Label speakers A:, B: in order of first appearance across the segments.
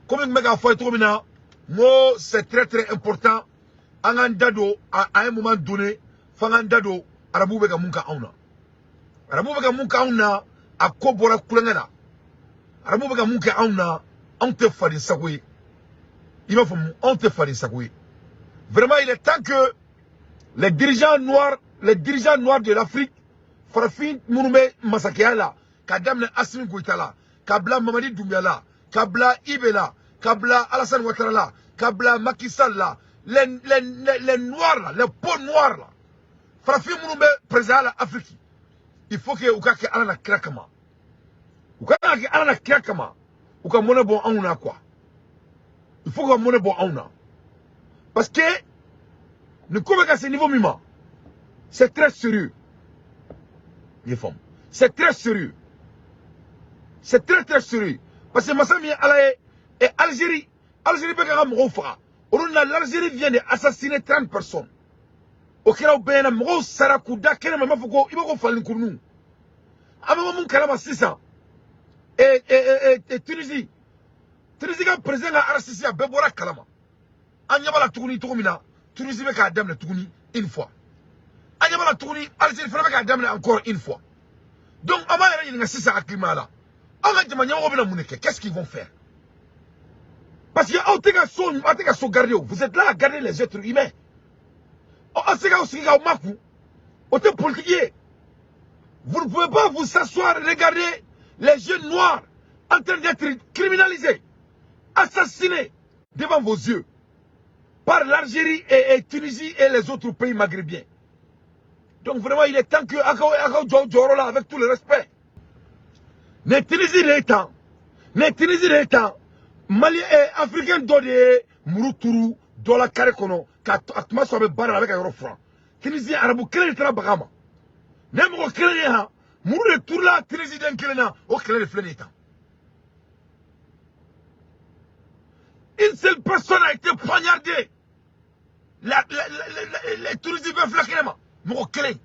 A: Comme moi, c'est très très important. À un moment donné, Fangandado, Arabou Bega Munka Auna. Arabou Bega Munka Auna, à Kobora Kulangana. Arabou Bega Munka Auna, on te fait des sagouis. Il va falloir, on te fait des sagouis. Vraiment, il est temps que les dirigeants noirs de l'Afrique, Farafin Mouroumé Massakéala, Kadamne Assimi Goïtala, Kabla Mamadi Doumbia, Kabla Ibela, Kabla Alassane Ouattara là, Kabla Macky Sall là, les noirs là, les peaux noirs là, Farafin Mouroumé président de l'Afrique, il faut que Oukake Alana Krakama. Oukake Alana Krakama, Oukake Mone Bon Aouna quoi. Il faut que Mone Bon Aouna. Parce que, nous commençons à ce niveau mima. C'est très sérieux. Les femmes. C'est très sérieux. C'est très très sérieux. Parce que Massami Alaye et Algérie. Algérie l'Algérie vient d'assassiner 30 personnes. Au Kérao Béna, Mro Sarakouda, Kérama Mafoko, il va faire le Kounou. Amamou Kalama 600. Et Tunisie. Tunisie a président à RCC à Bebora Kalama. Anyabala Touni Toumina. Tunisie veut qu'à Dame Touni une fois. Anyabala Touni, Algérie veut qu'à Dame encore une fois. Donc, Amaya, il y a 600 à Klimala. Qu'est-ce qu'ils vont faire? Parce que vous êtes là à garder les êtres humains. Vous ne pouvez pas vous s'asseoir et regarder les jeunes noirs en train d'être criminalisés, assassinés devant vos yeux par l'Algérie et Tunisie et les autres pays maghrébiens. Donc vraiment, il est temps que avec tout le respect. Les Tunisiens les temps, Mali et Africains d'Odé, Mourouturu, Dola Karekono, Katma soit barre avec un franc. Tunisiens, Arabes, quel est le bagama? Même au Kéléa, Mourouturu là, Tunisiens Kéléna, au Kélé Flénéta. Une seule personne a été poignardée. Les Tunisiens veulent flaquer. Mouroukélé.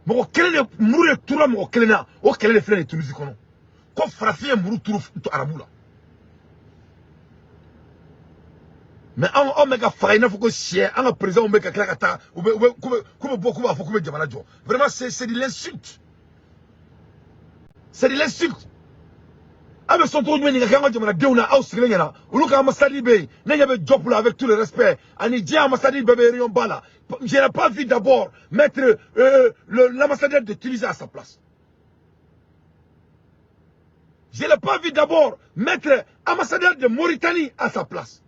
A: Moko kelene muru tura moko kelena o kelene flene Tunisie kono ko farafien muru turu to arabula mais on mega faina foko chien un président mega klakata comme beaucoup va foko jamana jo vraiment c'est de l'insulte, c'est de l'insulte. Avec son tour de meni kanga jamana deuna ausrele ngana uluka amasadi be nenya be job là avec tout le respect ani dia amasadi bebe rion bala. Je n'ai pas vu d'abord mettre l'ambassadeur de Tunisie à sa place. Je n'ai pas vu d'abord mettre l'ambassadeur de Mauritanie à sa place.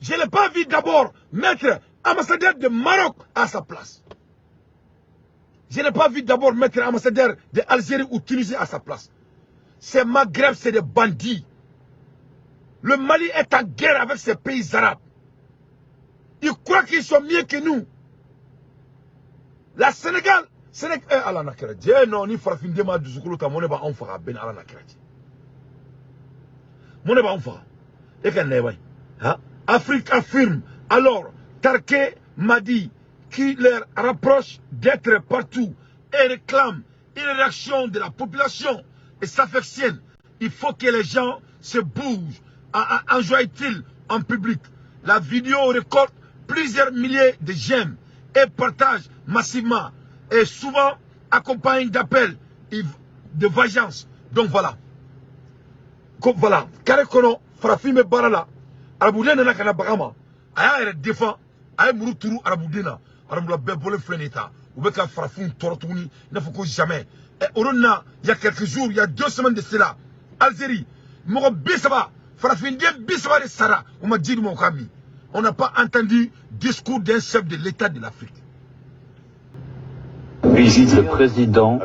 A: Je n'ai pas vu d'abord mettre l'ambassadeur de Maroc à sa place. Je n'ai pas vu d'abord mettre l'ambassadeur d'Algérie ou Tunisie à sa place. Ces Maghreb, c'est des bandits. Le Mali est en guerre avec ces pays arabes. Ils croient qu'ils sont mieux que nous. La Sénégal, Allah Nakrati. Non, ni farafin dema du zukulu ta moneba onfara ben Allah Nakrati. Moneba onfara. Et qu'elle n'est pas. Afrique affirme. Alors, Tarké m'a dit qu'il leur rapproche d'être partout et réclame une réaction de la population et s'affectionne. Il faut que les gens se bougent. Enjoient-ils en public. La vidéo récolte plusieurs milliers de j'aime et partage massivement et souvent accompagne d'appels de vengeance. Donc voilà. Comme voilà. Karekono, Farafime Barala, Araboudé n'a qu'à Bagama. Aya défend, Aya Mourouturu, Araboudéna, Araboula Bebole Fleneta, ou Beka Farafun Tortouni, il ne faut que jamais. Et Orona, il y a quelques jours, il y a 2 semaines de cela, Algérie, Moro Bissaba, Farafin Bissaba de Sara, on m'a dit mon ami. On n'a pas entendu discours d'un chef de l'État de l'Afrique.
B: Visite le président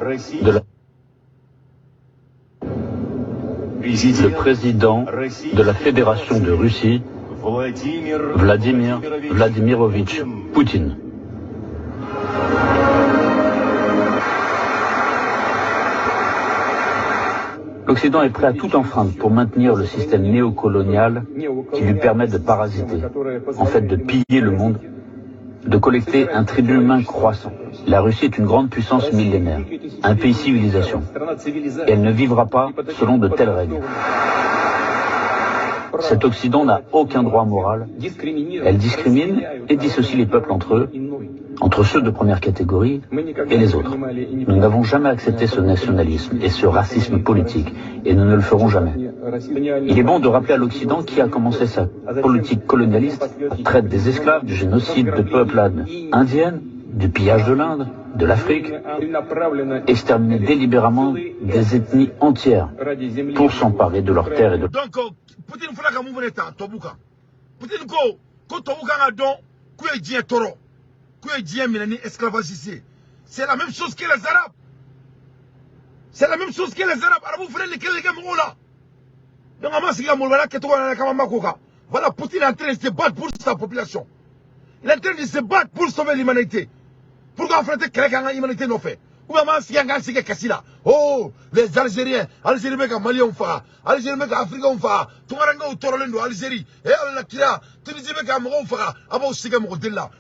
B: de la Fédération de Russie, Vladimir Vladimirovitch Poutine. L'Occident est prêt à tout enfreindre pour maintenir le système néocolonial qui lui permet de parasiter, en fait de piller le monde de collecter un tribut humain croissant. La Russie est une grande puissance millénaire, un pays civilisation. Et elle ne vivra pas selon de telles règles. Cet Occident n'a aucun droit moral. Elle discrimine et dissocie les peuples entre eux, entre ceux de première catégorie et les autres. Nous n'avons jamais accepté ce nationalisme et ce racisme politique, et nous ne le ferons jamais. Il est bon de rappeler à l'Occident qui a commencé sa politique colonialiste, la traite des esclaves, du génocide de peuples indiennes, du pillage de l'Inde, de l'Afrique, exterminer délibérément des ethnies entières pour s'emparer de leurs terres et de...
A: Donc, Poutine fera comme vous l'êtes, Tobuka. Poutine ko Tobuka a don, kuye dien toro, kuye dien milani esclavagiste. C'est la même chose que les Arabes. C'est la même chose que les Arabes. Arabes frère les gars là. Donc, à Massiga Moulala, voilà, Poutine est en train de se battre pour sa population. Il est en train de se battre pour sauver l'humanité. Pourquoi affronter quelqu'un qui l'humanité n'a fait? Ou bien, oh, les Algériens, Algérie, Mali, on fait, Algérie, Afrique, on fait, Touaranga, Torolendo, Algérie, et Al-Nakira, Tunisie, on fait,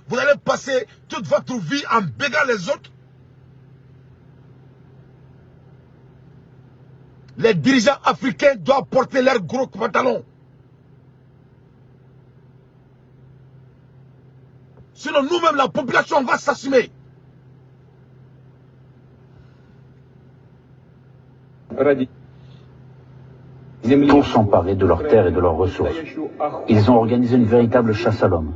A: vous allez passer toute votre vie en bégant les autres. Les dirigeants africains doivent porter leurs gros pantalons. Sinon, nous-mêmes, la population va s'assumer.
B: Pour s'emparer de leurs terres et de leurs ressources. Ils ont organisé une véritable chasse à l'homme,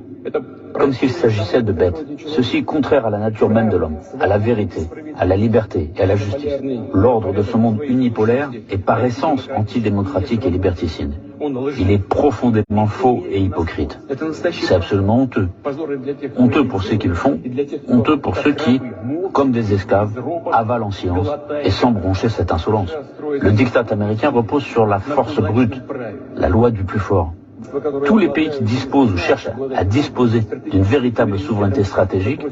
B: comme s'il s'agissait de bêtes. Ceci est contraire à la nature même de l'homme, à la vérité, à la liberté et à la justice. L'ordre de ce monde unipolaire est par essence antidémocratique et liberticide. Il est profondément faux et hypocrite. C'est absolument honteux. Honteux pour ceux qui le font, honteux pour ceux qui, comme des esclaves, avalent en silence et sans broncher cette insolence. Le diktat américain repose sur la force brute, la loi du plus fort. Tous les pays qui disposent ou cherchent à disposer d'une véritable souveraineté stratégique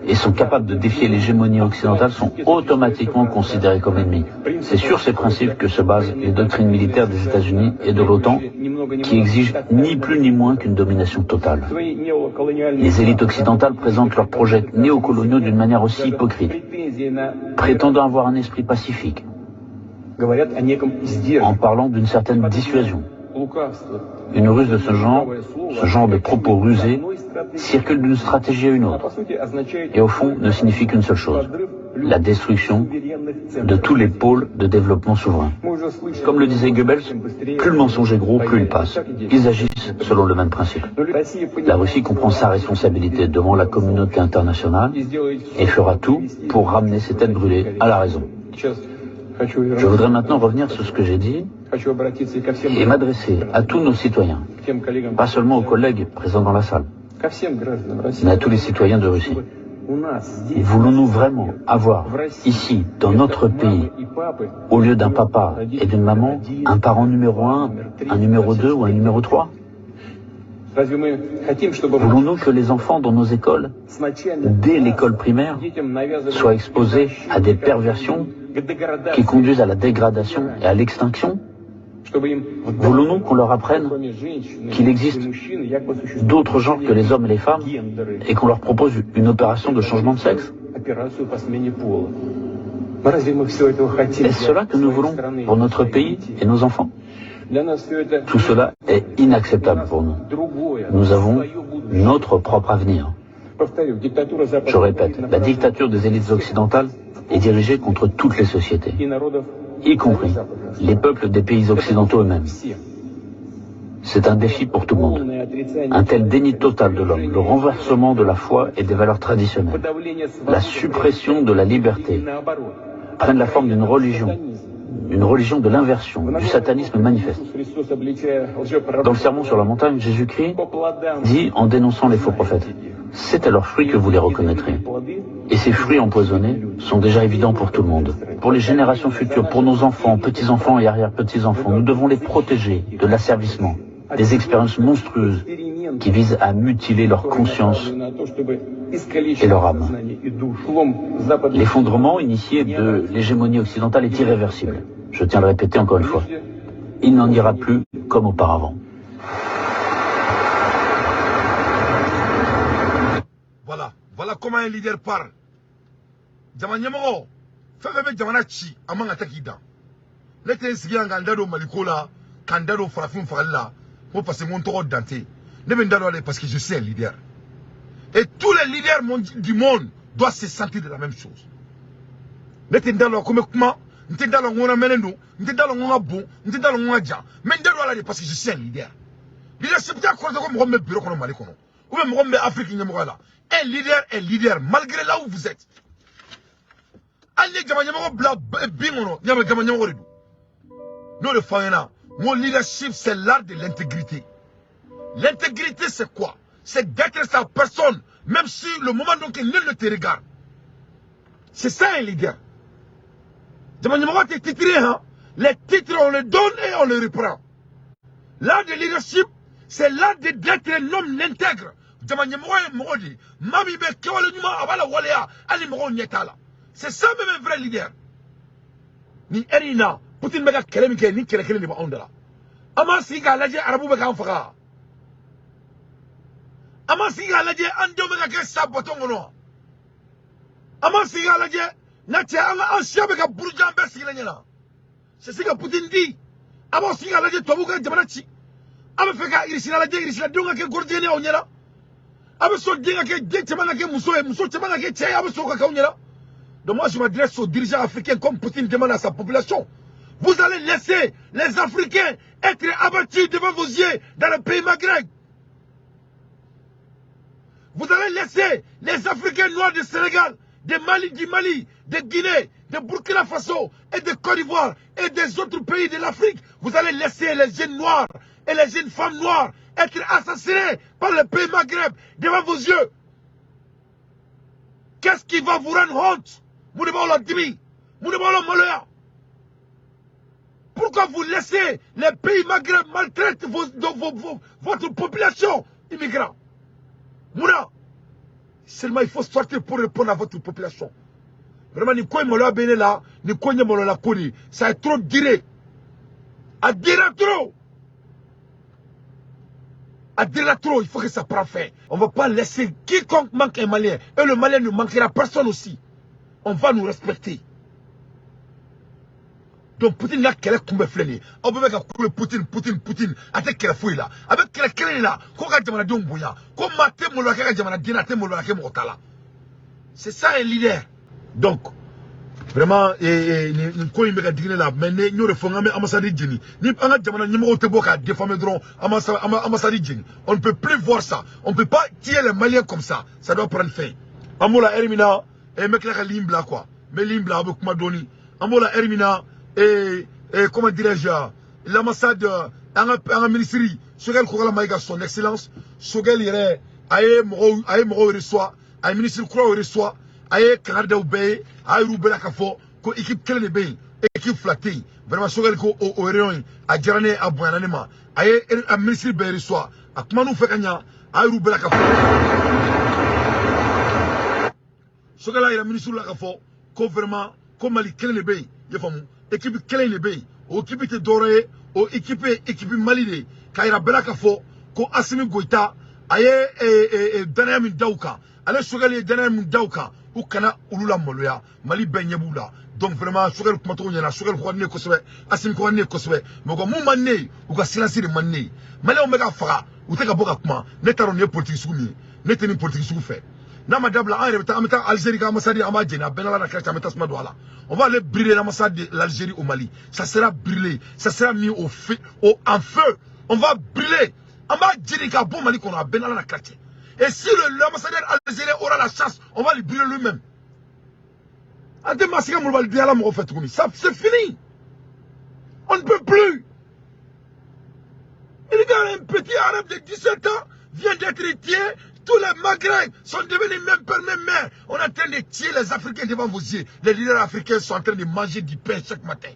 B: et sont capables de défier l'hégémonie occidentale sont automatiquement considérés comme ennemis. C'est sur ces principes que se basent les doctrines militaires des États-Unis et de l'OTAN, qui exigent ni plus ni moins qu'une domination totale. Les élites occidentales présentent leurs projets néocoloniaux d'une manière aussi hypocrite, prétendant avoir un esprit pacifique, en parlant d'une certaine dissuasion. Une ruse de ce genre de propos rusés, circule d'une stratégie à une autre, et au fond ne signifie qu'une seule chose, la destruction de tous les pôles de développement souverain. Comme le disait Goebbels, plus le mensonge est gros, plus il passe. Ils agissent selon le même principe. La Russie comprend sa responsabilité devant la communauté internationale et fera tout pour ramener ces têtes brûlées à la raison. Je voudrais maintenant revenir sur ce que j'ai dit et m'adresser à tous nos citoyens, pas seulement aux collègues présents dans la salle, mais à tous les citoyens de Russie. Voulons-nous vraiment avoir ici, dans notre pays, au lieu d'un papa et d'une maman, un parent numéro 1, un numéro 2 ou un numéro 3? Voulons-nous que les enfants dans nos écoles, dès l'école primaire, soient exposés à des perversions qui conduisent à la dégradation et à l'extinction? Voulons-nous qu'on leur apprenne qu'il existe d'autres genres que les hommes et les femmes et qu'on leur propose une opération de changement de sexe? Est-ce cela que nous voulons pour notre pays et nos enfants? Tout cela est inacceptable pour nous. Nous avons notre propre avenir. Je répète, la dictature des élites occidentales est dirigée contre toutes les sociétés, y compris les peuples des pays occidentaux eux-mêmes. C'est un défi pour tout le monde. Un tel déni total de l'homme, le renversement de la foi et des valeurs traditionnelles, la suppression de la liberté, prennent la forme d'une religion de l'inversion, du satanisme manifeste. Dans le sermon sur la montagne, Jésus-Christ dit en dénonçant les faux prophètes, « C'est à leurs fruits que vous les reconnaîtrez. » Et ces fruits empoisonnés sont déjà évidents pour tout le monde. Pour les générations futures, pour nos enfants, petits-enfants et arrière-petits-enfants, nous devons les protéger de l'asservissement, des expériences monstrueuses qui visent à mutiler leur conscience et leur âme. L'effondrement initié de l'hégémonie occidentale est irréversible. Je tiens à le répéter encore une fois. Il n'en ira plus comme auparavant.
A: Voilà. Voilà comment un leader parle. Jamanyamoro, fais Jamana Chi, Amang Atakida. L'être inscrit en Gandado Malikola, Kandado Farafin Farala, pour passer mon tour d'anté. Ne me parce que je suis un leader. Et tous les leaders du monde doivent se sentir de la même chose. L'être dans comme comment, n'était dans le menendo, n'était dans le bon, n'était dans le jan. Mais parce que je suis un leader. Leadership, c'est quoi comme me bureau comme Malikono. Ou même comme Afrique, un leader est leader, malgré là où vous êtes. Nous le faisons. Mon leadership, c'est l'art de l'intégrité. L'intégrité, c'est quoi? C'est d'être sa personne, même si le moment donc nul ne te regarde. C'est ça un leader. Les titres, on les donne et on les reprend. L'art de leadership, c'est l'art d'être un homme intègre. C'est ça même un vrai leader. Ni Erina, Poutine mega kelemike, ni kelekele ni ba ondala. Ama siga laje arabu beka anfaka. Ama siga laje ando mega ke sabotongono. Ama siga laje na che anga ansha beka burjan be sigila nyana. C'est ce que Poutine dit. Ama siga laje tobuka jamanachi. Ama feka irisila laje irisila donga ke gordene onyala. Ama so dinga ke djemana ke muso chemana ke che ama so ka onyala. Donc moi je m'adresse aux dirigeants africains comme Poutine demande à sa population. Vous allez laisser les Africains être abattus devant vos yeux dans le pays Maghreb. Vous allez laisser les Africains noirs du Sénégal, du Mali, de Guinée, de Burkina Faso et de Côte d'Ivoire et des autres pays de l'Afrique. Vous allez laisser les jeunes noirs et les jeunes femmes noires être assassinés par le pays Maghreb devant vos yeux. Qu'est-ce qui va vous rendre honte? Pourquoi vous laissez les pays Maghreb maltraiter votre population immigrante? Mouna, seulement il faut sortir pour répondre à votre population. Vraiment, ni quoi me l'a béné là, ni quoi me l'a connu. Ça est trop diré. À dire trop. À dire trop, il faut que ça prenne fin. On ne va pas laisser quiconque manque un Malien. Et le Malien ne manquera personne aussi. On va nous respecter. Donc Poutine n'a qu'elle est comme flâner. On peut mettre Poutine. Avec quelle fouille là. Avec quelle là. C'est ça un leader. Donc, vraiment, nous on ne peut plus voir ça. On ne peut pas tirer les Maliens comme ça. Ça doit prendre fin. Amola Hermina. Et mec là limbla quoi mais limbla avec Madoni amola Hermina et comment dirais-je l'ambassade en ministère Sogel Kourala Maïga son excellence Sogel irait aye mo reçoit aye ministre Koura reçoit aye Canada obey aye Roubela Kafo ko équipe kele be équipe flattée vraiment Sogel ko au réunion a jarane a boyananema aye un ministre be reçoit akuma nous fait kanya aye Roubela Kafo ce que là il a ministre là qu'il vraiment comme Mali quel est bien il faut équipe quel est bien au équipe te doré au équipe Mali de quand il a bela kafo ko Assimi Goïta aye dernier min dauka allez ce que les dernier min dauka ou kana ulula moloya Mali benyebula donc vraiment ce que le maton yana ce que le croisé ko sebe Assimi ko ne ko sebe mais ko mu manne ou ka silence de manne Mali o mega fara ou te ka boka kuma ne taro ne politique soumi ne teni politique sou fait. On va aller brûler l'ambassade de l'Algérie au Mali. Ça sera brûlé. Ça sera mis en feu. On va brûler. On va dire qu'il y a bon Mali qu'on a ben dans la quartier. Et si l'ambassadeur algérien aura la chance, on va le brûler lui-même. C'est fini. On ne peut plus. Il y a un petit arabe de 17 ans vient d'être tué. Tous les Maghreb sont devenus même père, même mère. On est en train de tuer les Africains devant vos yeux. Les leaders africains sont en train de manger du pain chaque matin.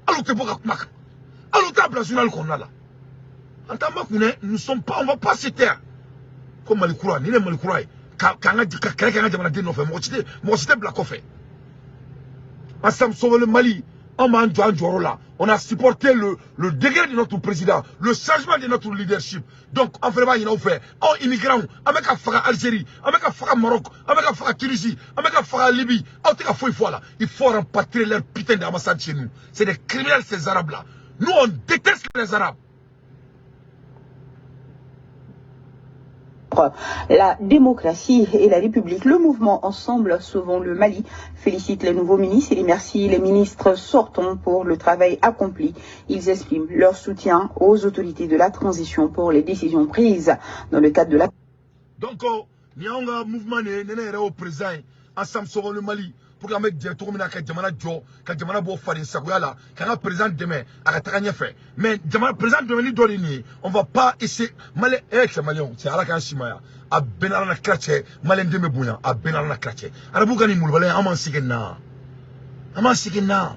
A: Alors que vous avez qu'on a là. En tant que nous ne sommes pas, on ne va pas se taire. Comme Malikoura, ni les Malikoura. Quand on a dit que moi c'était Black Coffee. Ensemble sauver le Mali. On a supporté le degré de notre président, le changement de notre leadership. Donc, on fait pas, il a fait. On immigrant, on met qu'à faire Algérie, on met qu'à faire Maroc, on met qu'à faire Tunisie, on met qu'à faire Libye. On fait qu'il faut là. Il faut rapatrier leur putain d'ambassade chez nous. C'est des criminels, ces Arabes-là. Nous, on déteste les Arabes.
C: La démocratie et la République. Le mouvement Ensemble Sauvons le Mali félicite les nouveaux ministres et remercie les ministres sortants pour le travail accompli. Ils expriment leur soutien aux autorités de la transition pour les décisions prises dans le cadre de la...
A: Donc, il y a un mouvement au président Ensemble Sauvons le Mali. Pour que les gens qui ont fait des président demain, mais le président demain, on ne va pas essayer. C'est à la Kanchimaya. A Benarana Kratche, Malin de Mebouya, a Benarana Kratche. Arabougani Moulbale, Aman Sigena. Aman Sigena.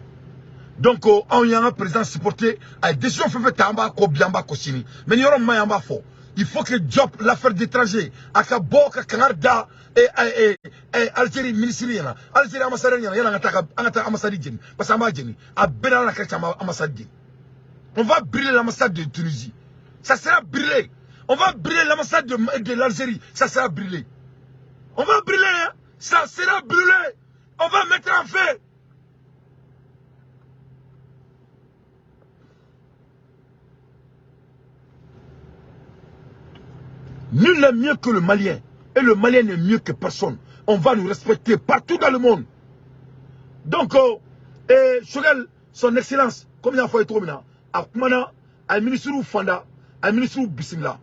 A: Donc, on y a un président supporté à des décisions faites Tamba, Kobiamba, Kosini. Mais il y aura Mayamba fort. Il faut que Job, l'affaire d'étranger, à Kaboka, Kanarda, et Algérie, ministérienne, Algérie, ambassadeur, il y a un ambassadeur, parce qu'on va dire, à Benarana Kratche, ambassadeur. On va brûler l'ambassade de Tunisie. Ça sera brûlé. On va brûler l'ambassade de l'Algérie. Ça sera brûlé. On va brûler. Hein? Ça sera brûlé. On va mettre en feu. Nul n'est mieux que le Malien. Et le Malien n'est mieux que personne. On va nous respecter partout dans le monde. Donc, Choguel, son excellence, comme il a fait trop maintenant, à Kumana, à ministre Fanda, à ministre Bissimla.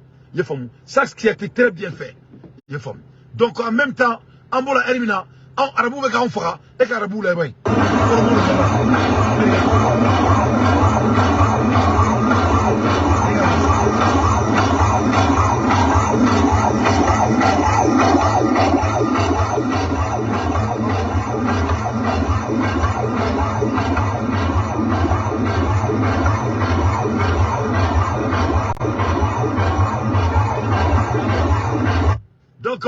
A: Ça, ce qui a été très bien fait. Donc, en même temps, en Bola Elimina, en Arabou Vega Fara, et qu'Arabou Lebain. Donc,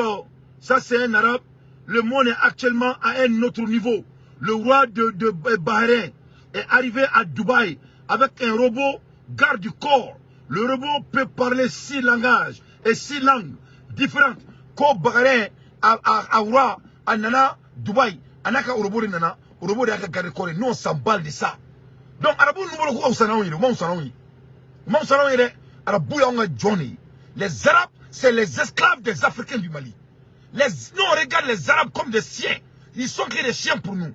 A: ça c'est un arabe. Le monde est actuellement à un autre niveau. Le roi de Bahreïn est arrivé à Dubaï avec un robot garde du corps. Le robot peut parler 6 langages et 6 langues différentes. Comme Bahreïn, à roi, à Nana, Dubaï, à Naka, au robot de Nana, au robot de garde du corps. Nous on s'emballe de ça. Donc, Arabou, nous les Arabes, c'est les esclaves des Africains du Mali. Nous, on regarde les Arabes comme des chiens. Ils sont que des chiens pour nous.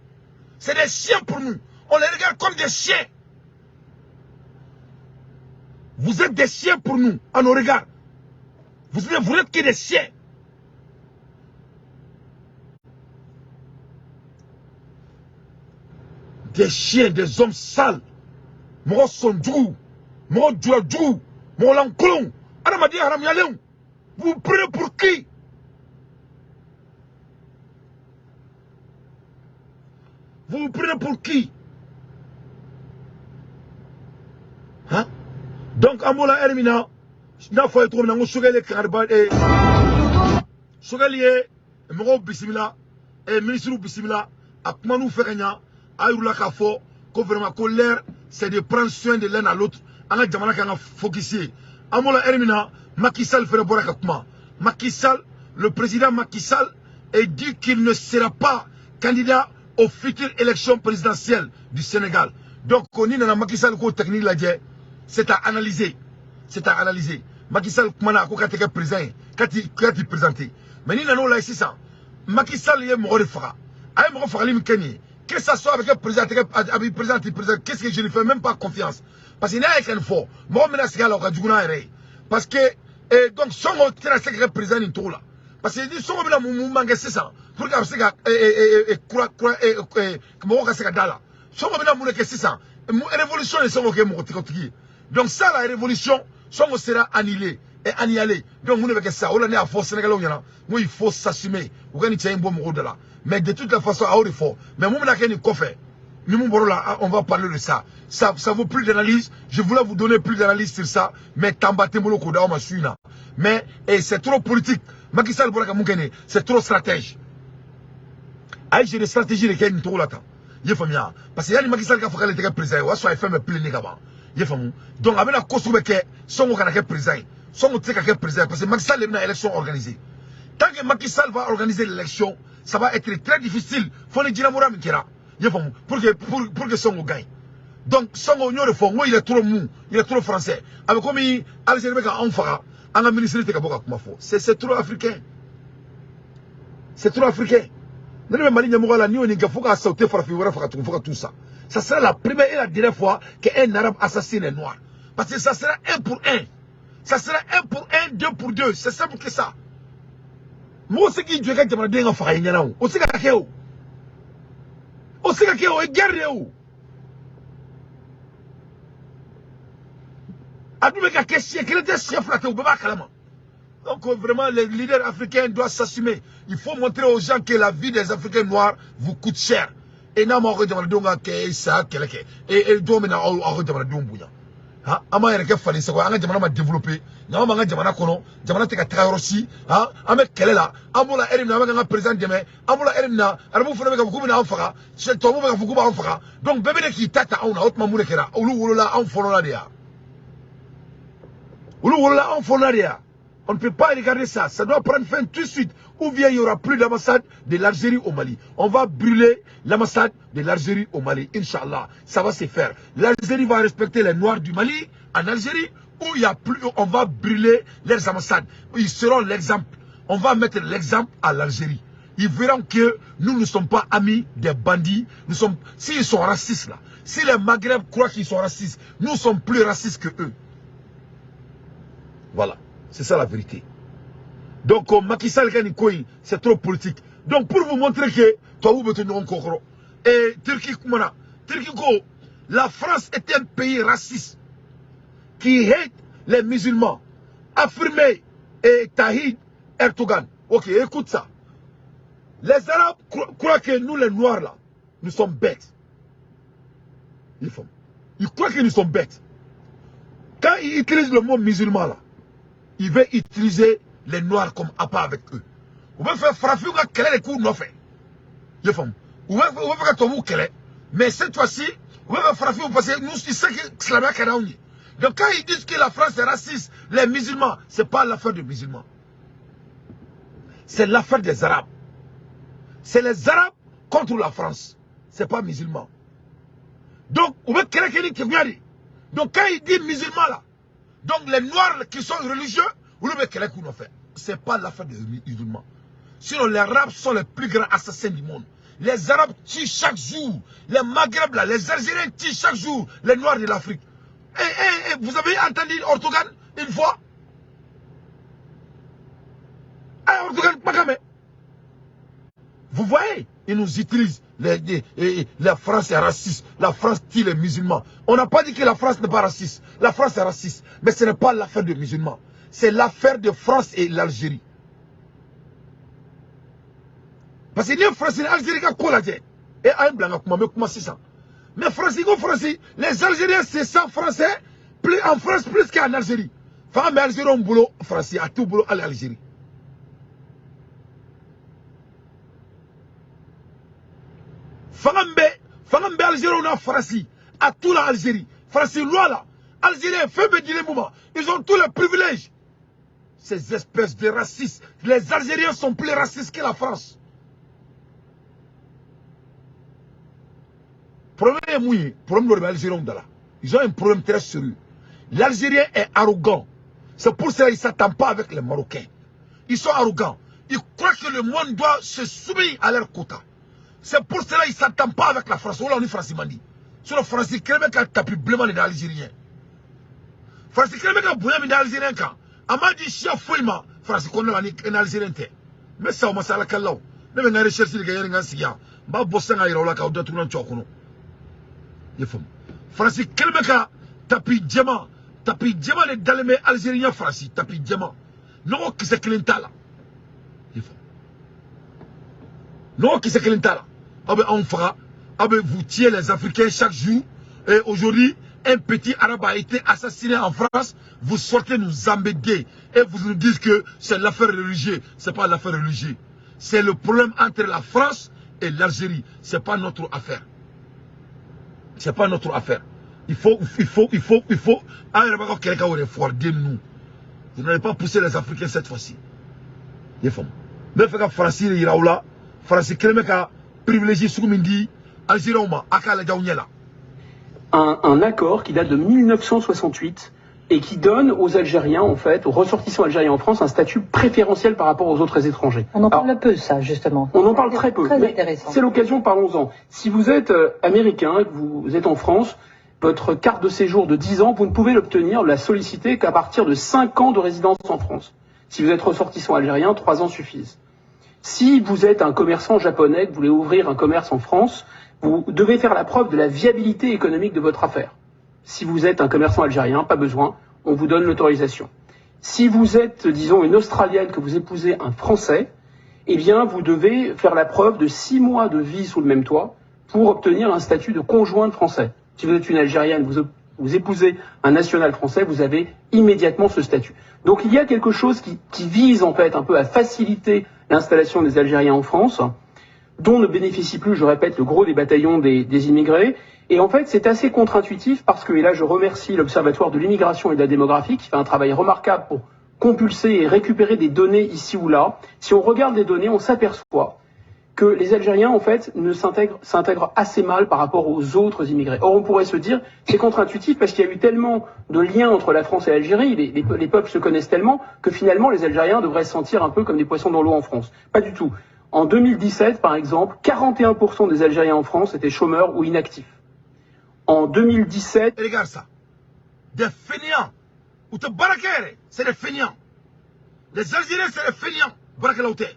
A: C'est des chiens pour nous. On les regarde comme des chiens. Vous êtes des chiens pour nous, à nos regards. Vous êtes que des chiens. Des chiens, des hommes sales. Moi, Sondrou. Moi, Djouadjou. Moi, Lankolon. Aramadi, Aramyaleon. Vous prenez pour qui? Vous vous prenez pour qui? Hein? Donc, Amola Hermina, n'a pas été trop, Sougeli Karba, Sougeli, Moro Bissimila, et ministre Bissimila, à Kmanou Ferrenia, à Yula Kafo, qu'on vraiment colère, c'est de prendre soin de l'un à l'autre, en a Jamana qui a focusé. Amola Hermina, Macky Sall fait le borakakma. Macky Sall, le président Macky Sall, a dit qu'il ne sera pas candidat aux futures élections présidentielles du Sénégal. Donc, on est dans la Macky Sall technique là, c'est à analyser. C'est à analyser. Macky Sall, comment on a président, quand il présenté. Mais nous avons là ici ça. Macky Sall est mort de fara. Aïe mort de fara, que ça soit avec le président, qu'est-ce que je ne fais même pas confiance. Parce qu'il n'y a qu'un fort. Moi, je suis parce que, donc, si on a un président, il là. Parce que si on a un mouvement, c'est ça. Pour que ça révolution, donc ça, la révolution, sera annulée et annihilée. Donc, vous n'avez que ça. On a force sénégalais, il faut s'assumer. Vous avez un bon mot de là. Mais de toute façon, il faut. Mais nous, on va parler de ça. Ça vaut plus d'analyse. Je voulais vous donner plus d'analyse sur ça. Mais mais c'est trop politique. Macky Sall, c'est trop stratège. J'ai des stratégies de Ken Tourlata. Il faut bien. Parce qu'il y a des Macky Sall qui font qu'elle était président. Ou soit il fait me plaindre avant. Il faut bien. Donc avec la cause que son au Canada président, son au Canada président. Parce que Macky Sall est une élection organisée. Tant que Macky Sall va organiser l'élection, ça va être très difficile. Faut le dire à Moura Mikera. Il faut bien. Pour que son gagne. Donc son union de fond, il est trop mou, il est trop français. Avec comme il Algérie a en fera, en la ministre de Kaboka comme faux. C'est trop africain. C'est trop africain. Nous ne Mali Niamoura ni on est faut qu'à sauter tout ça. Ça sera la première et la dernière fois qu'un arabe assassine un noir. Parce que ça sera 1 pour 1. Ça sera 1 pour 1, 2 pour 2. C'est simple que ça. Moi aussi qui doit être demandé en faire rien. Aussi kakeo. Aussi kakeo et guerre. Adoumeka question quel était chef là au Baba Kalama. Donc vraiment les leaders africains doivent s'assumer. Il faut montrer aux gens que la vie des Africains noirs vous coûte cher. Et n'a pas redemandé que ça et domina a redemandé bouya. Ha ama yere ke fali se ko anga jamana ma développer. Na ma nga jamana kono, jamana te ka trayorsi, ha ame kelela, amula erim na nga président demain, amula erim na, arabu fona ka fukuba na afaka, se to mo ka fukuba afaka. Donc bébé de ki tata auna hotma mure kera, ulu wolola en fonona dia. Ulu wolola en fonona dia. On ne peut pas regarder ça. Ça doit prendre fin tout de suite. Ou bien il n'y aura plus d'ambassade de l'Algérie au Mali. On va brûler l'ambassade de l'Algérie au Mali. Inch'Allah, ça va se faire. L'Algérie va respecter les Noirs du Mali en Algérie. Ou il y a plus, on va brûler leurs ambassades. Ils seront l'exemple. On va mettre l'exemple à l'Algérie. Ils verront que nous ne sommes pas amis des bandits. Nous sommes, s'ils sont racistes là, si les Maghreb croient qu'ils sont racistes, nous sommes plus racistes que eux. Voilà. C'est ça la vérité. Donc, Macky Sall, c'est trop politique. Donc, pour vous montrer que, toi, vous mettez nous Kokoro. Et Turquie, la France est un pays raciste qui hate les musulmans. Affirmé et Tahid Erdogan. Ok, écoute ça. Les Arabes croient que nous, les Noirs, là, nous sommes bêtes. Ils croient que nous sommes bêtes. Quand ils utilisent le mot musulman, là, il veut utiliser les Noirs comme appât avec eux. Vous pouvez faire frapper ou quel est le coup non fait. Vous pouvez faire tomber ou quel est. Mais cette fois-ci, vous pouvez faire frapper parce que nous, c'est ça que c'est la même. Donc quand ils disent que la France est raciste, les musulmans, ce n'est pas l'affaire des musulmans. C'est l'affaire des Arabes. C'est les Arabes contre la France. Ce n'est pas musulman. Donc, vous pouvez créer qui vient dire. Donc quand ils disent musulmans là, donc les Noirs qui sont religieux, ce n'est pas l'affaire des musulmans. Sinon les Arabes sont les plus grands assassins du monde. Les Arabes tuent chaque jour. Les Maghreb là, les Algériens tuent chaque jour les Noirs de l'Afrique. Vous avez entendu Erdogan une fois? Erdogan, vous voyez, ils nous utilisent. La France est raciste. La France tue les musulmans. On n'a pas dit que la France n'est pas raciste. La France est raciste. Mais ce n'est pas l'affaire des musulmans. C'est l'affaire de France et l'Algérie. Parce que les Français et l'Algérie ont collagé. Et un blanc, comment c'est ça? Mais Français, les Algériens, c'est 100 Français en France plus qu'en Algérie. Femmes Algérie ont boulot français, à tout boulot à l'Algérie. Femmes Algérie ont français, à tout l'Algérie. Français, loi là. Algériens, faibles du moment. Ils ont tous les privilèges. Ces espèces de racistes. Les Algériens sont plus racistes que la France. Problème de l'Algérien. Ils ont un problème très sérieux. L'Algérien est arrogant. C'est pour cela qu'ils ne s'attendent pas avec les Marocains. Ils sont arrogants. Ils croient que le monde doit se soumettre à leur quota. C'est pour cela qu'ils ne s'attendent pas avec la France. On est français mandi. Sur le français, quelqu'un qui a tapé blément les Algériens. Français, quelqu'un qui a bouillé les Algériens. Ama dit chef fouillement. Français, qu'on a un Algérien. Mais ça, on m'a salé à la mais on a recherché les gars, on a bossé à Irola, on a tourné un chocono. Français, quelqu'un qui a tapé diamant les dalmés algériens français, tapé diamant. Non, qui c'est Clinton là. Non, qui c'est Clinton là. On fera, vous tuez les Africains chaque jour. Et aujourd'hui, un petit arabe a été assassiné en France. Vous sortez nous embêter et vous nous dites que c'est l'affaire religieuse. Ce n'est pas l'affaire religieuse. C'est le problème entre la France et l'Algérie. Ce n'est pas notre affaire. c'est pas notre affaire. Il faut, vous n'allez pas pousser les Africains cette fois-ci. Il faut. Mais il faut que France y raoula, France Kélémeka privilégie Soumindi, Algérie, Akala Jaounyela.
D: Un accord qui date de 1968 et qui donne aux Algériens, en fait, aux ressortissants algériens en France, un statut préférentiel par rapport aux autres étrangers.
E: On en parle peu, ça, justement.
D: On en parle très peu.
E: Très intéressant.
D: C'est l'occasion, parlons-en. Si vous êtes américain, que vous êtes en France, votre carte de séjour de 10 ans, vous ne pouvez l'obtenir, la solliciter qu'à partir de 5 ans de résidence en France. Si vous êtes ressortissant algérien, 3 ans suffisent. Si vous êtes un commerçant japonais, que vous voulez ouvrir un commerce en France, vous devez faire la preuve de la viabilité économique de votre affaire. Si vous êtes un commerçant algérien, pas besoin, on vous donne l'autorisation. Si vous êtes, disons, une Australienne, que vous épousez un Français, eh bien, vous devez faire la preuve de 6 mois de vie sous le même toit pour obtenir un statut de conjoint de Français. Si vous êtes une Algérienne, vous épousez un national français, vous avez immédiatement ce statut. Donc il y a quelque chose qui vise en fait un peu à faciliter l'installation des Algériens en France, dont ne bénéficie plus, je répète, le gros des bataillons des immigrés. Et en fait, c'est assez contre-intuitif parce que, et là je remercie l'Observatoire de l'immigration et de la démographie qui fait un travail remarquable pour compulser et récupérer des données ici ou là. Si on regarde les données, on s'aperçoit que les Algériens, en fait, s'intègrent assez mal par rapport aux autres immigrés. Or, on pourrait se dire, c'est contre-intuitif parce qu'il y a eu tellement de liens entre la France et l'Algérie, les peuples se connaissent tellement, que finalement, les Algériens devraient se sentir un peu comme des poissons dans l'eau en France. Pas du tout. En 2017, par exemple, 41% des Algériens en France étaient chômeurs ou inactifs. En 2017...
A: Regarde ça. Des fainéants. Ou te barakere, c'est des fainéants. Les Algériens, c'est des fainéants. Barakere là où t'es.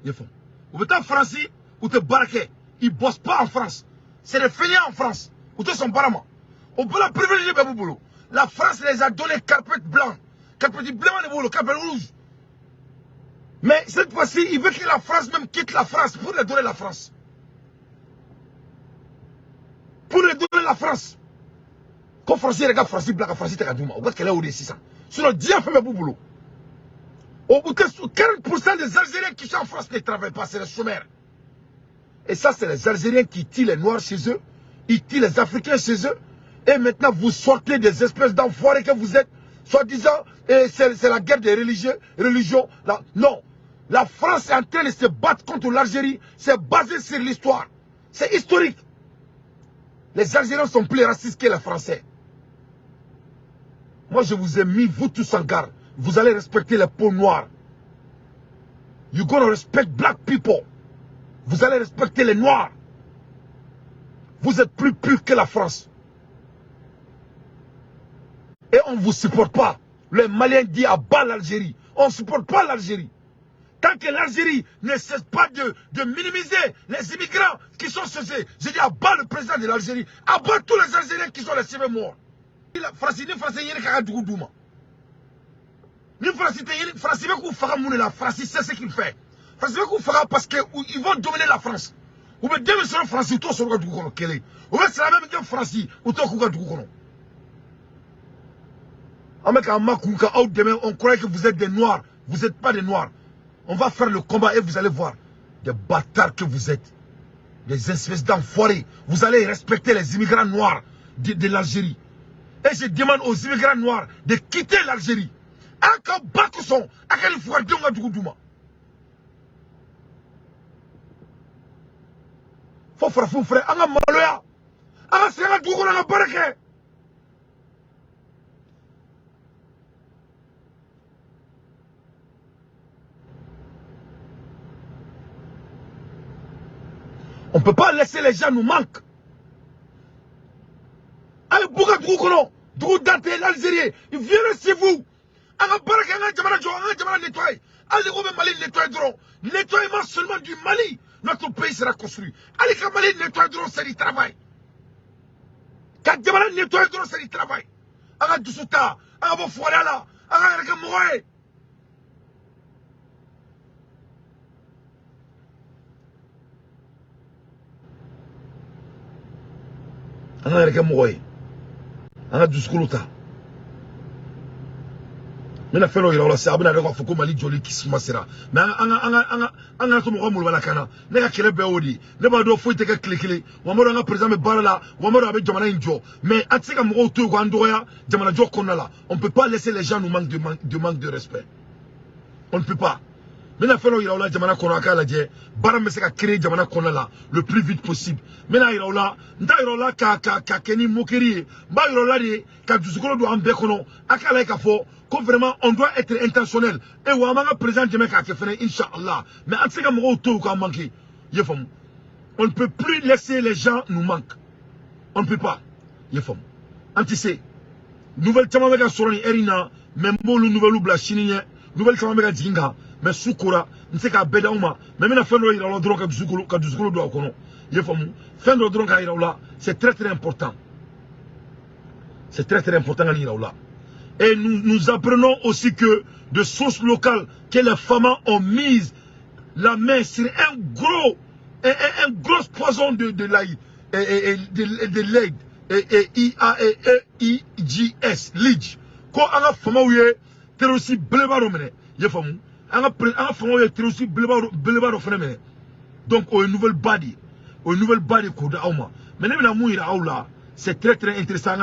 A: Ils font. Ou en France, ou te baraquer. Ils ne bossent pas en France. C'est des fainéants en France. Ou te sont barama. On peut la privilégier, Baboubolo. La France les a donné carpet blanc. Carpet blanc, carpet rouge. Mais cette fois-ci, il veut que la France même quitte la France pour leur donner la France. Pour leur donner la France. Quand Français regarde France, Black France, t'es à Douma. On voit qu'elle est au dessus. Sur le dia fait Baboubolo. Au bout de 40% des Algériens qui sont en France ne travaillent pas, c'est les chômeurs. Et ça, c'est les Algériens qui tirent les Noirs chez eux, ils tirent les Africains chez eux, et maintenant vous sortez des espèces d'enfoirés que vous êtes, soi-disant, c'est la guerre des religions. Non, la France est en train de se battre contre l'Algérie, c'est basé sur l'histoire, c'est historique. Les Algériens sont plus racistes que les Français. Moi, je vous ai mis, vous tous en garde. Vous allez respecter les peaux noires. You're gonna respect black people. Vous allez respecter les noirs. Vous êtes plus purs que la France. Et on ne vous supporte pas. Les Maliens disent à bas l'Algérie. On ne supporte pas l'Algérie. Tant que l'Algérie ne cesse pas de minimiser les immigrants qui sont cessés. Je dis à bas le président de l'Algérie. À bas tous les Algériens qui sont laissés morts. La France, les Français, ils sont ni Francis c'est ce qu'il fait. Francis parce qu'ils vont dominer la France. Ou bien demain sur le Francis, tout sur le Goukono. Ou bien c'est la même que Francis, ou tout le Goukono. On croit que vous êtes des Noirs. Vous n'êtes pas des Noirs. On va faire le combat et vous allez voir. Des bâtards que vous êtes. Des espèces d'enfoirés. Vous allez respecter les immigrants noirs de l'Algérie. Et je demande aux immigrants noirs de quitter l'Algérie. Aka bakuson, aka ni fuwa dunga duguduma. Fo frafou frère, anga maloya. Anga senga duguna nga barake. On ne peut pas laisser les gens nous manquer. Allez, bouga dugukono, dugu dante l'Algérie, ils viennent chez vous. Nettoyement seulement du Mali, notre pays sera construit. Allez, quand Mali nettoie c'est du travail. Quand Djamala nettoie c'est du travail. Aga Dusuta, aga Bofuarala, aga Erga Moué. Aga Erga Moué. Aga Duskuluta. Mena felo ira ola sa abina de ko foko mali joli kisma sera mais anga to mo mo bala kana ne ka kele be odi ne ba do foite ka klikili wa mo nga président me barala wa mo abe jamana injo mais atika mo to ko andoya jamana jo konala on peut pas laisser les gens nous manquent de respect on ne peut pas. Mena felo ira ola jamana kono akala je bara me se ka créer jamana konala le plus vite possible mena ira ola nda ira ola ka keni mokeri ba ira ola de ka dusukolo do ambe kono akala ka fo ko vraiment on doit être intentionnel et wa manga président de meka ke fene inshallah mais en sega mo to ko manquer yefam on ne peut plus laisser les gens nous manquent on ne peut pas yefam antissé nouvelle chama meka soroni erina même molu nouvelle bla chiniye nouvelle chama meka jinga mais sukura nseka bedauma mais mena fendo ira lo dron ka dusukolo do kono yefam fendo dron ka ira là c'est très important c'est très important à ira là. Et nous apprenons aussi que de sources locales que les femmes ont mis la main sur un gros poison de l'ail de l'aide et IAEIGS lidj ko anga fama wiye terrorisme blebaro mene ye famu anga fama wiye terrorisme blebaro fene mene donc au nouvelle body ko da awma mene na mu ira awla. C'est très intéressant.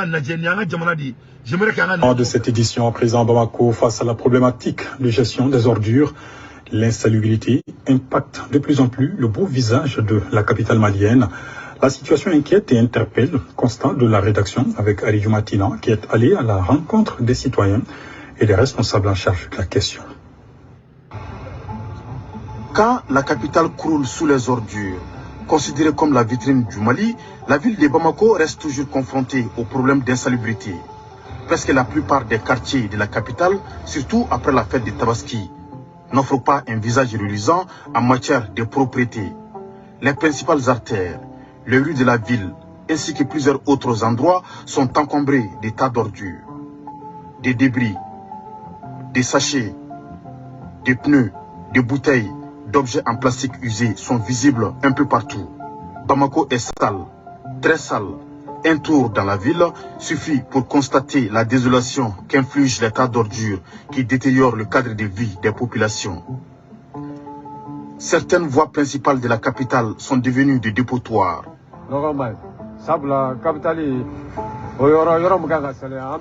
E: De cette édition, président Bamako, face à la problématique de gestion des ordures, l'insalubrité impacte de plus en plus le beau visage de la capitale malienne. La situation inquiète et interpelle. Constat de la rédaction avec Aridou Matina, qui est allé à la rencontre des citoyens et des responsables en charge de la question.
F: Quand la capitale croule sous les ordures, considérée comme la vitrine du Mali, la ville de Bamako reste toujours confrontée au problème d'insalubrité. Presque la plupart des quartiers de la capitale, surtout après la fête de Tabaski, n'offrent pas un visage reluisant en matière de propriété. Les principales artères, les rues de la ville, ainsi que plusieurs autres endroits sont encombrés de tas d'ordures, des débris, des sachets, des pneus, des bouteilles, d'objets en plastique usés sont visibles un peu partout. Bamako est sale, très sale. Un tour dans la ville suffit pour constater la désolation qu'inflige l'état d'ordure qui détériore le cadre de vie des populations. Certaines voies principales de la capitale sont devenues des dépotoirs.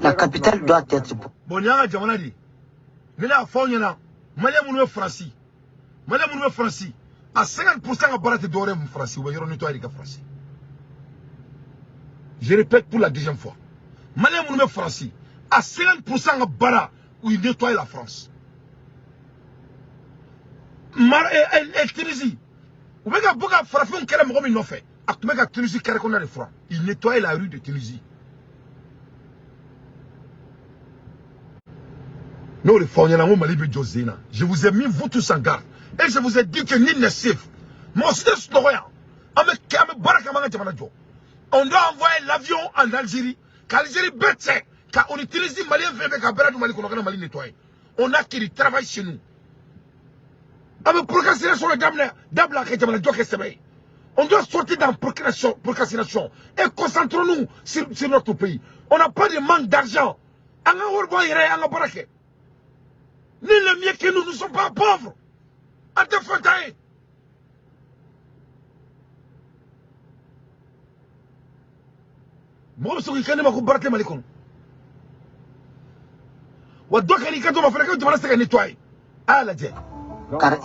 G: La capitale doit être...
A: Madame nous France à 50% à barate d'orem France ou yoro nettoyer ka France. Je répète pour la deuxième fois. Madame nous France à 50% à bara où il nettoie la France. Mar el Tunisie. Ou mega boga frafon kala mo mi no fait. Ak mega Tunisie kare qu'on a le franc. Il nettoie la rue de Tunisie. Non le fond yana mo Mali be Josena. Je vous ai mis vous tous en garde. Et je vous ai dit que ni ne safe. On doit envoyer l'avion en Algérie. Qu'Algérie bête, car on utilise les Maliens fait avec un bras de Mali qu'on a Mali nettoyé. On a qui travaille chez nous. On doit sortir dans procrastination et concentrons-nous sur notre pays. On n'a pas de manque d'argent. Ni le mieux que nous ne sommes pas pauvres.
G: Car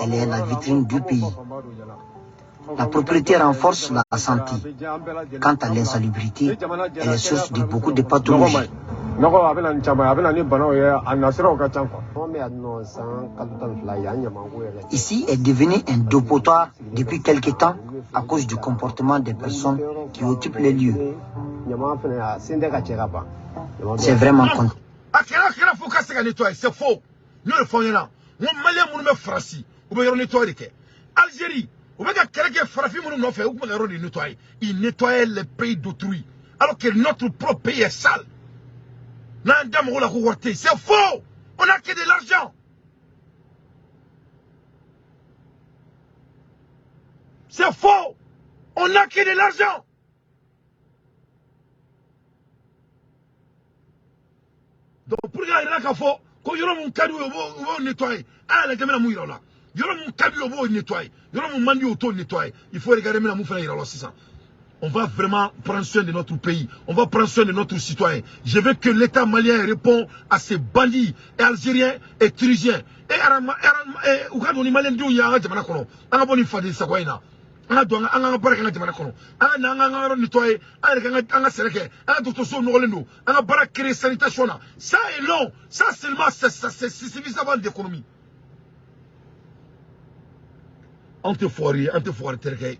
G: elle est la vitrine du pays. La propriété renforce la santé. Quant à l'insalubrité, elle est source de beaucoup de pathologies. Ici est devenu un dépotoir depuis quelque temps à cause du comportement des personnes qui occupent les lieux. C'est vraiment con.
A: C'est faux. Nous le faisons là. Nous Maliens nous mettons France. Ou bien on nettoie Algérie. Ou bien quelqu'un frappé nous nous fait. Ou bien on nettoie. Il nettoie les pays d'autrui. Alors que notre propre pays est sale. C'est faux. On n'a que de l'argent. C'est faux. On n'a que de l'argent. Donc pour gagner la faux, ko yoro mun kadu o nettoyer ah la jamana mu yoro la yoro mun kadu o nettoyer yoro mun mandi o to nettoyer il faut regarder maintenant mu fera yoro la 600. On va vraiment prendre soin de notre pays. On va prendre soin de notre citoyen. Je veux que l'État malien réponde à ces bandits et algériens et tunisiens. Et Ougandoni malien d'où il y a un jamana kono. On a bon une fois de sakoina. On a donc on a baraka un jamana kono. On a nettoyer. On a sereke. On a docteur so nolendo. On a baraka créer sanitation. Ça est long. Ça seulement c'est suffisant d'économie. On te foirer terke.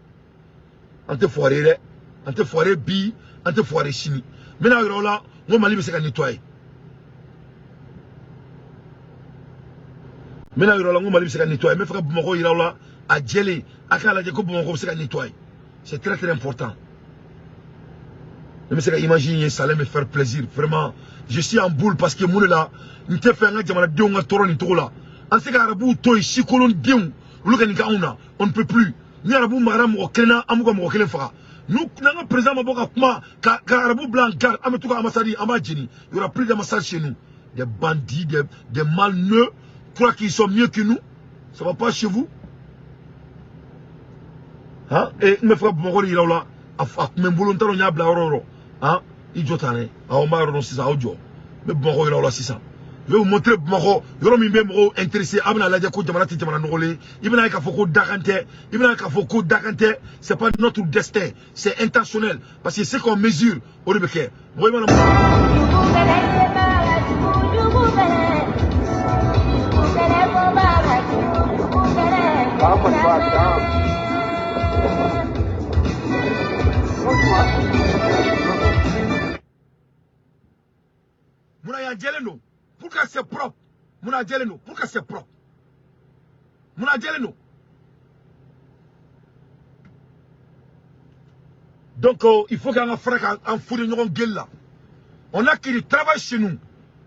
A: On te foirer bi, on te foirer chini. Maintenant, là, on m'a dit que c'est nettoyer. Maintenant, là, on m'a dit que c'est nettoyer. Mais il faut que je là à gelé, à quand la déco pour c'est nettoyer. C'est très très important. Mais c'est imaginer ça allait me faire plaisir. Vraiment, je suis en boule parce que mon là, il te fait un diamant de on a tourné ni tout là. En ce cas, Arabou, toi, ici, colon dion, on ne peut plus. Ni Arabou maram au Kenya, amuka mo Kenya fera. Nous n'avons présent maboka kuma ka Arabou blanc garde, ametuka amasadi, amadjini. Il y aura plus d'amassage chez nous. Des bandits, des malneux, croient qu'ils sont mieux que nous. Ça va pas chez vous? Hein? Et me fera bongori là, même volontaire on y a blaororo. Hein? Il jotane, a omar non c'est ça audio. Mais bongori là, c'est ça. Je vais vous montrer Bamako, Yoro Mimbe intéressé, Abna la Diako Jamana Jamana Nogole, Ibn Kafoko Dakante, Ibn Kafoko Dakante, c'est pas notre destin, c'est intentionnel, parce que c'est qu'on mesure au Rebeke. Mouna Djeleno, pourquoi c'est propre? Mouna Djeleno, pourquoi c'est propre? Mouna Djeleno. Donc, il faut qu'on fasse un fou de nous gueule là. On a qui travaille chez nous.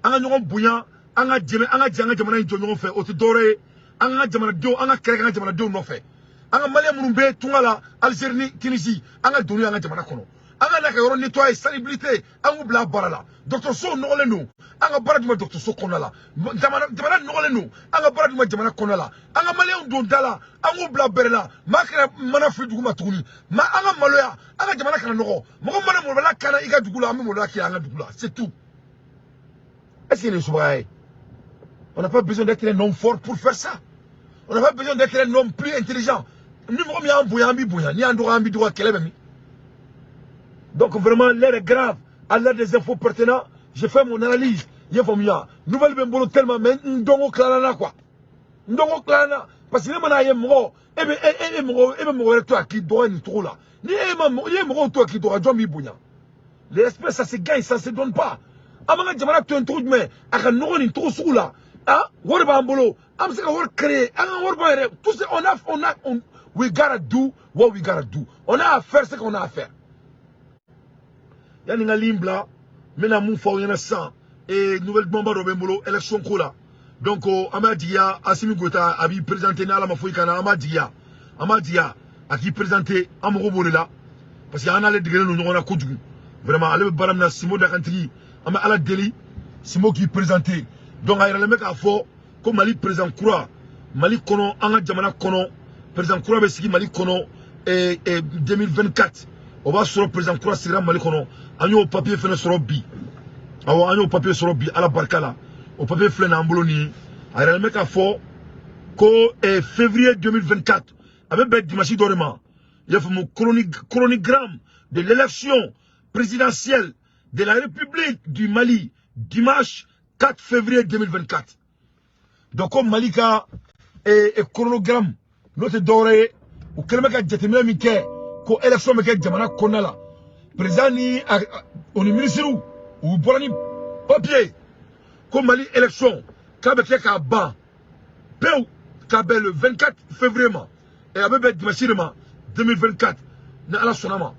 A: On a nous bouillant, on a djemé, on a djanga djamana nous fait, au doré, on a djamana dio, on a créé un djamana dio nous fait. On a malé moumbe, Tungala, Algérie, Tunisie, on a donné un djamana kono. On a que nettoyer salubrité, on a bla barala. Docteur So non le nous. On a barra du docteur So konala. Djamana non le nous. On a barra du djamana konala. On a malé on dondala, on a bla berla. Makra manafu du matuni. Ma on a maloya, on a djamana kana noro. Mo mana mo bala kana iga dugula, mo la ki anga dugula. C'est tout. Est-ce qu'il est soubaye? On n'a pas besoin d'être un homme fort pour faire ça. On n'a pas besoin d'être un homme plus intelligent. Nous sommes en bouillant, ni en droit, ni droit, donc vraiment, l'air est grave. À l'aide des infos pertinentes, j'ai fait mon analyse. Nouvelle Bembolo tellement, mais n'dongo clarana quoi. N'dongo clarana. Parce que les manayem moro, et toi qui doit ni trop là. Ni moro toi qui doit mi bounya. Les espèces, ça se gagne, ça se donne pas. Amanga Djamana, tu es un trou de main. Aka noro ni trop sous là. Ah, Warba Ambolo. Amseka war créer. Tout ce we gotta do what we gotta do. On a à faire ce qu'on a à faire. Yanninga Limbla, mena moufa ou yana 100 et nouvelle bomba robembolo élection kola. Donc Amadia Assimi Gota a présenté na la mafoikana Amadia a qui présenté Amoro là parce qu'il y en a les degrés nous on a koudou. Vraiment aller baramna Simo Dakantri ama ala Deli Simo qui présenté. Donc il y a le mec à fort comme Mali président Koura Mali kono anga jamana kono président Koura besiki Mali kono et 2024 on va sur le président Koura sera Mali kono. Agno papier fait sur bi. Awo agno papier sur bi à la barkala. Au papier fait na amboloni. Alors le mec a fort qu'au février 2024 avec bête dimanche dorement. Il a fait mon chronogramme de l'élection présidentielle de la République du Mali dimanche 4 février 2024. Donc comme Malika et chronogramme notre doré ou quel mec a jeté même que élection mec jamana konala. Président ni on est ministre ou bolani papier comme Mali élection kabeke ka ban peu kabel le 24 février et avec dimanche 2024 na ala sonama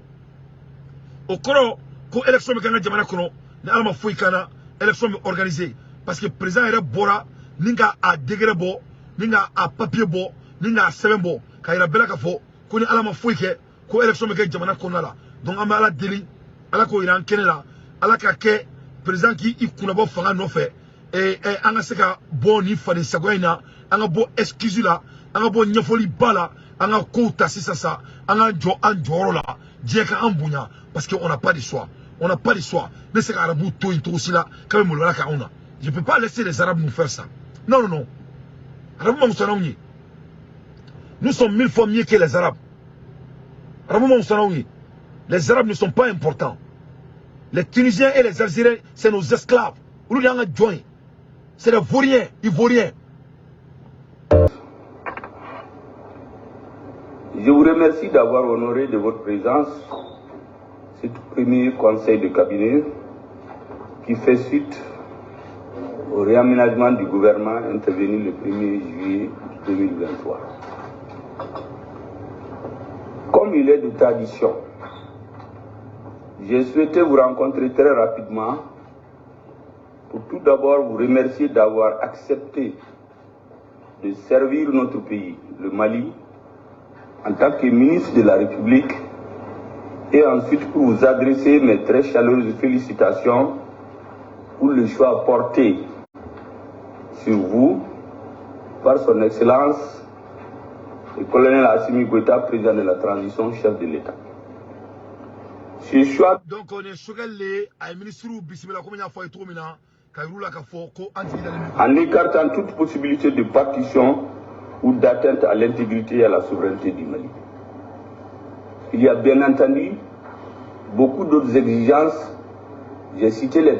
A: au koro ko élection me kana jamana kono na ala ma foi kana élection organisée parce que président era bora ninga a degré bo ninga a papier bo ninga a semaine bo ka ira bela ka fo ko ni ala ma foi ke ko élection me kana jamana kono la. Donc, on a la délit, à la cohérence, ala ka ke président qui y kunabo fanga no fait et anga seka bon ni fani sagoina anga bo excuse la anga bo nyafoli bala anga ko tasisa sa anga jo anjoro la dieka ambunya parce que on n'a pas de choix. On n'a pas de choix. Mais c'est qu'Arabou tout aussi là quand même là on a. Je peux pas laisser les Arabes nous faire ça. Non non non. Arabou nous sommes 1000 fois mieux que les Arabes. Les Arabes ne sont pas importants. Les Tunisiens et les Algériens, c'est nos esclaves. C'est les Vauriens, Ivoiriens.
H: Je vous remercie d'avoir honoré de votre présence ce premier conseil de cabinet qui fait suite au réaménagement du gouvernement intervenu le 1er juillet 2023. Comme il est de tradition, j'ai souhaité vous rencontrer très rapidement pour tout d'abord vous remercier d'avoir accepté de servir notre pays, le Mali, en tant que ministre de la République, et ensuite pour vous adresser mes très chaleureuses félicitations pour le choix porté sur vous par son Excellence le colonel Assimi Goïta, président de la transition, chef de l'État. Ce choix...
A: Donc on est choqué à ministre Bismillah comme il a fait trop maintenant.
H: En écartant toute possibilité de partition ou d'atteinte à l'intégrité et à la souveraineté du Mali. Il y a bien entendu beaucoup d'autres exigences. J'ai cité les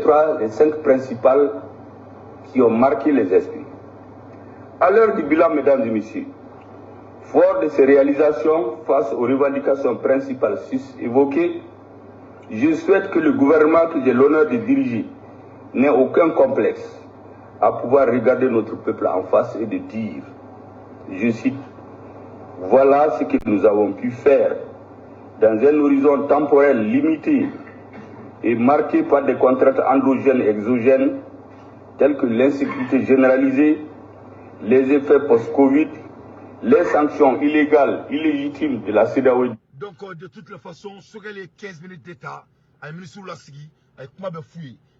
H: 5 principales qui ont marqué les esprits. À l'heure du bilan, mesdames et messieurs, fort de ces réalisations face aux revendications principales évoquées, je souhaite que le gouvernement que j'ai l'honneur de diriger n'ait aucun complexe à pouvoir regarder notre peuple en face et de dire, je cite, voilà ce que nous avons pu faire dans un horizon temporel limité et marqué par des contraintes endogènes et exogènes telles que l'insécurité généralisée, les effets post-Covid, les sanctions illégales, illégitimes de la CEDEAO.
A: Donc, de toutes les façons, sur les 15 minutes d'État, un ministre Lassigi, avec moi,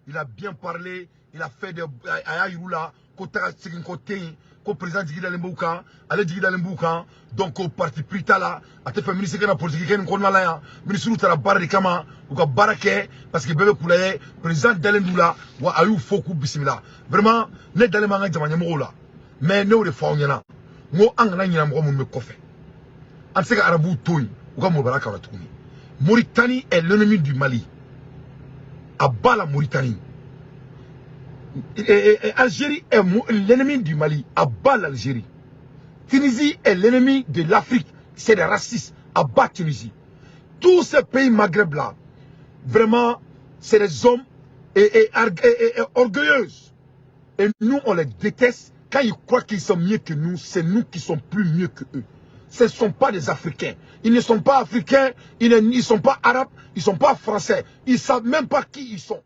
A: il a bien parlé, il a fait des ayayroula, ko président Djigui Dalimboukan, allez Djigui Dalimboukan, donc au parti Pritala, a fait ministre de la politique, ministre de la barre de Kama, ou ka barake, parce que bébé Koulaye, président Dalimboula, ou ayou Fokou Bismillah. Vraiment, ne Dalimanga Djamanyamoula, mais ne ou de Faounyana, mo angana nyamou moun me kofe. En ce cas, Arabou Toy, ou ka Moubaraka Ratouni. Mauritanie est l'ennemi du Mali. Abat la Mauritanie. Algérie est l'ennemi du Mali. Abat l'Algérie. Tunisie est l'ennemi de l'Afrique. C'est des racistes. Abat Tunisie. Tous ces pays Maghreb là, vraiment, c'est des hommes orgueilleux. Et nous, on les déteste. Quand ils croient qu'ils sont mieux que nous, c'est nous qui sommes plus mieux que eux. Ce ne sont pas des Africains. Ils ne sont pas Africains, ils ne sont pas Arabes, ils ne sont pas Français. Ils ne savent même pas qui ils sont.